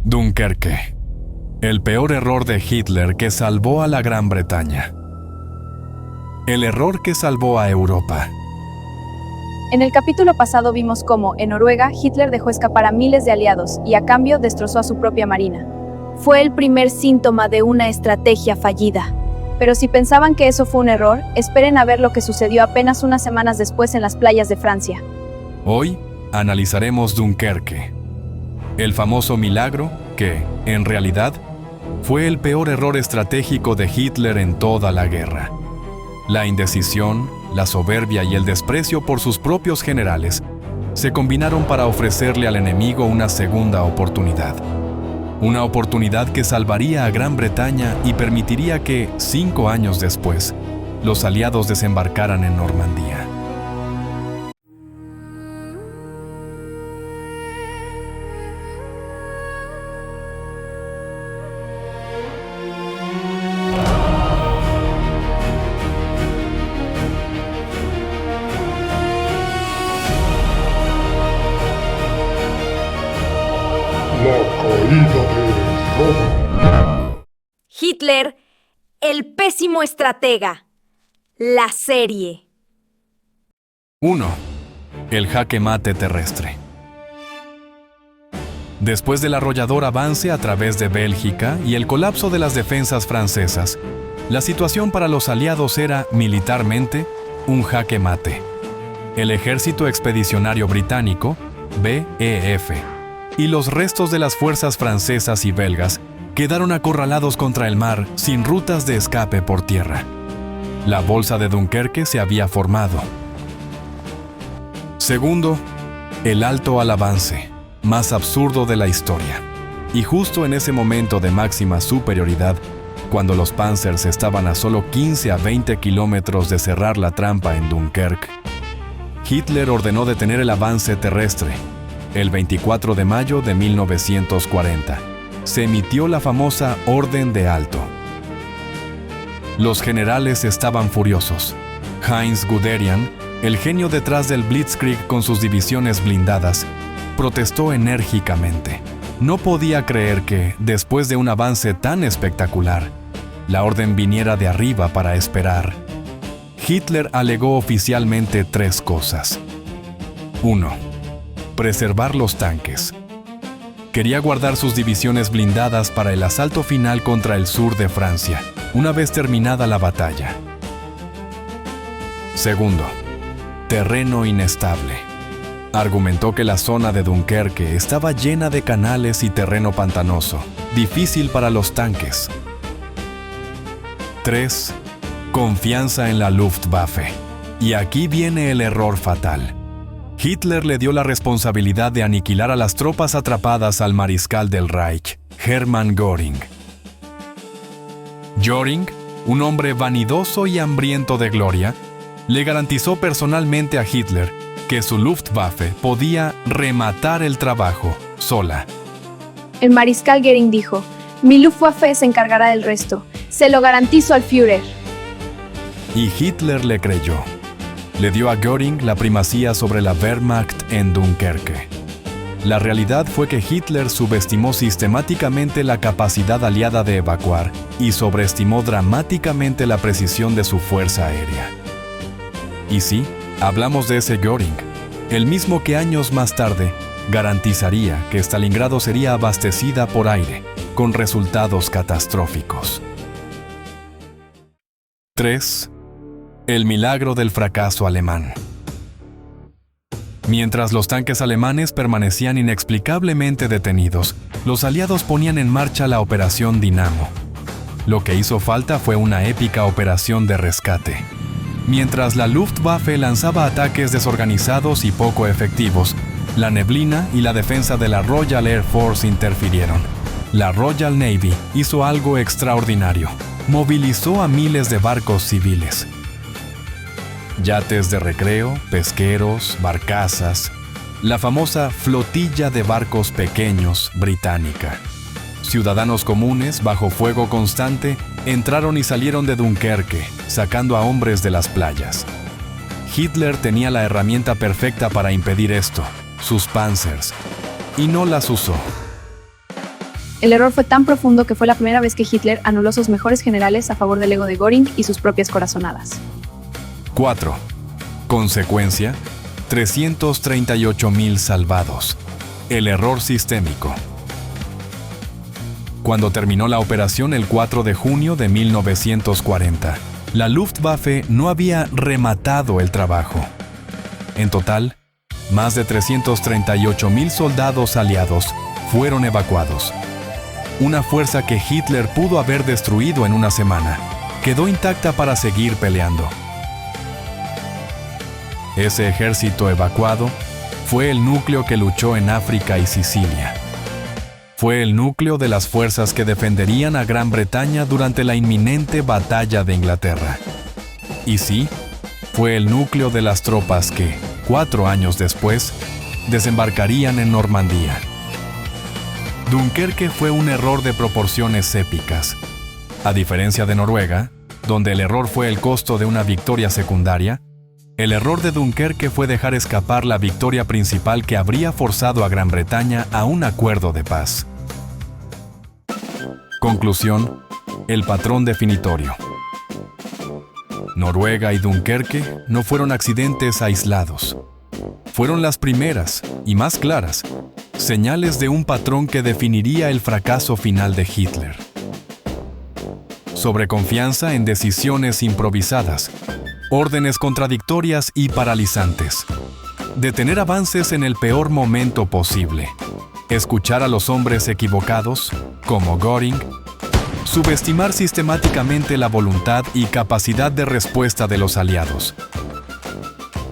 Dunkerque. El peor error de Hitler que salvó a la Gran Bretaña. El error que salvó a Europa. En el capítulo pasado vimos cómo, en Noruega, Hitler dejó escapar a miles de aliados y a cambio destrozó a su propia marina. Fue el primer síntoma de una estrategia fallida. Pero si pensaban que eso fue un error, esperen a ver lo que sucedió apenas unas semanas después en las playas de Francia. Hoy analizaremos Dunkerque, el famoso milagro que, en realidad, fue el peor error estratégico de Hitler en toda la guerra. La indecisión, la soberbia y el desprecio por sus propios generales se combinaron para ofrecerle al enemigo una segunda oportunidad. Una oportunidad que salvaría a Gran Bretaña y permitiría que, 5 años después, los aliados desembarcaran en Normandía. Hitler, el pésimo estratega. La serie. 1. El jaque mate terrestre. Después del arrollador avance a través de Bélgica y el colapso de las defensas francesas, la situación para los aliados era, militarmente, un jaque mate. El Ejército Expedicionario Británico, BEF, y los restos de las fuerzas francesas y belgas quedaron acorralados contra el mar sin rutas de escape por tierra. La bolsa de Dunkerque se había formado. Segundo, el alto al avance, más absurdo de la historia. Y justo en ese momento de máxima superioridad, cuando los Panzers estaban a solo 15 a 20 kilómetros de cerrar la trampa en Dunkerque, Hitler ordenó detener el avance terrestre. El 24 de mayo de 1940, se emitió la famosa Orden de Alto. Los generales estaban furiosos. Heinz Guderian, el genio detrás del Blitzkrieg con sus divisiones blindadas, protestó enérgicamente. No podía creer que, después de un avance tan espectacular, la orden viniera de arriba para esperar. Hitler alegó oficialmente 3 cosas. 1. Preservar los tanques. Quería guardar sus divisiones blindadas para el asalto final contra el sur de Francia, una vez terminada la batalla. Segundo, terreno inestable. Argumentó que la zona de Dunkerque estaba llena de canales y terreno pantanoso, difícil para los tanques. 3. Confianza en la Luftwaffe. Y aquí viene el error fatal. Hitler le dio la responsabilidad de aniquilar a las tropas atrapadas al mariscal del Reich, Hermann Göring. Göring, un hombre vanidoso y hambriento de gloria, le garantizó personalmente a Hitler que su Luftwaffe podía rematar el trabajo sola. El mariscal Göring dijo: "Mi Luftwaffe se encargará del resto. Se lo garantizo al Führer". Y Hitler le creyó. Le dio a Göring la primacía sobre la Wehrmacht en Dunkerque. La realidad fue que Hitler subestimó sistemáticamente la capacidad aliada de evacuar y sobreestimó dramáticamente la precisión de su fuerza aérea. Y sí, hablamos de ese Göring, el mismo que años más tarde garantizaría que Stalingrado sería abastecida por aire, con resultados catastróficos. 3. El milagro del fracaso alemán. Mientras los tanques alemanes permanecían inexplicablemente detenidos, los aliados ponían en marcha la Operación Dinamo. Lo que hizo falta fue una épica operación de rescate. Mientras la Luftwaffe lanzaba ataques desorganizados y poco efectivos, la neblina y la defensa de la Royal Air Force interfirieron. La Royal Navy hizo algo extraordinario. Movilizó a miles de barcos civiles. Yates de recreo, pesqueros, barcazas, la famosa flotilla de barcos pequeños británica. Ciudadanos comunes, bajo fuego constante, entraron y salieron de Dunkerque, sacando a hombres de las playas. Hitler tenía la herramienta perfecta para impedir esto, sus Panzers, y no las usó. El error fue tan profundo que fue la primera vez que Hitler anuló sus mejores generales a favor del ego de Göring y sus propias corazonadas. 4. Consecuencia: 338.000 salvados. El error sistémico. Cuando terminó la operación el 4 de junio de 1940, la Luftwaffe no había rematado el trabajo. En total, más de 338.000 soldados aliados fueron evacuados. Una fuerza que Hitler pudo haber destruido en una semana quedó intacta para seguir peleando. Ese ejército evacuado fue el núcleo que luchó en África y Sicilia. Fue el núcleo de las fuerzas que defenderían a Gran Bretaña durante la inminente batalla de Inglaterra. Y sí, fue el núcleo de las tropas que, 4 años después, desembarcarían en Normandía. Dunkerque fue un error de proporciones épicas. A diferencia de Noruega, donde el error fue el costo de una victoria secundaria, el error de Dunkerque fue dejar escapar la victoria principal que habría forzado a Gran Bretaña a un acuerdo de paz. Conclusión: el patrón definitorio. Noruega y Dunkerque no fueron accidentes aislados. Fueron las primeras, y más claras, señales de un patrón que definiría el fracaso final de Hitler. Sobreconfianza en decisiones improvisadas, órdenes contradictorias y paralizantes. Detener avances en el peor momento posible. Escuchar a los hombres equivocados, como Göring. Subestimar sistemáticamente la voluntad y capacidad de respuesta de los aliados.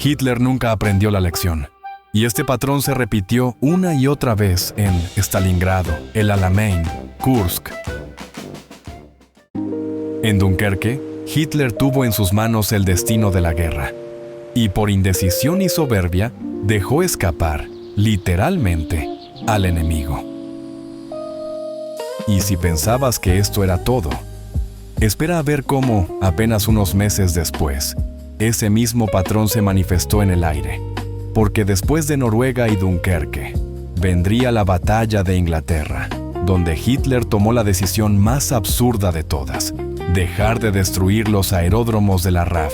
Hitler nunca aprendió la lección, y este patrón se repitió una y otra vez en Stalingrado, el Alamein, Kursk. En Dunkerque, Hitler tuvo en sus manos el destino de la guerra, y por indecisión y soberbia dejó escapar, literalmente, al enemigo. Y si pensabas que esto era todo, espera a ver cómo, apenas unos meses después, ese mismo patrón se manifestó en el aire, porque después de Noruega y Dunkerque, vendría la batalla de Inglaterra, donde Hitler tomó la decisión más absurda de todas: dejar de destruir los aeródromos de la RAF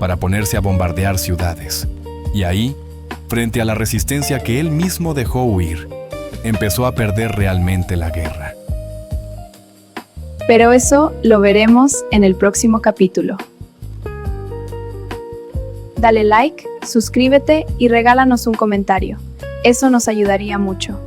para ponerse a bombardear ciudades. Y ahí, frente a la resistencia que él mismo dejó huir, empezó a perder realmente la guerra. Pero eso lo veremos en el próximo capítulo. Dale like, suscríbete y regálanos un comentario. Eso nos ayudaría mucho.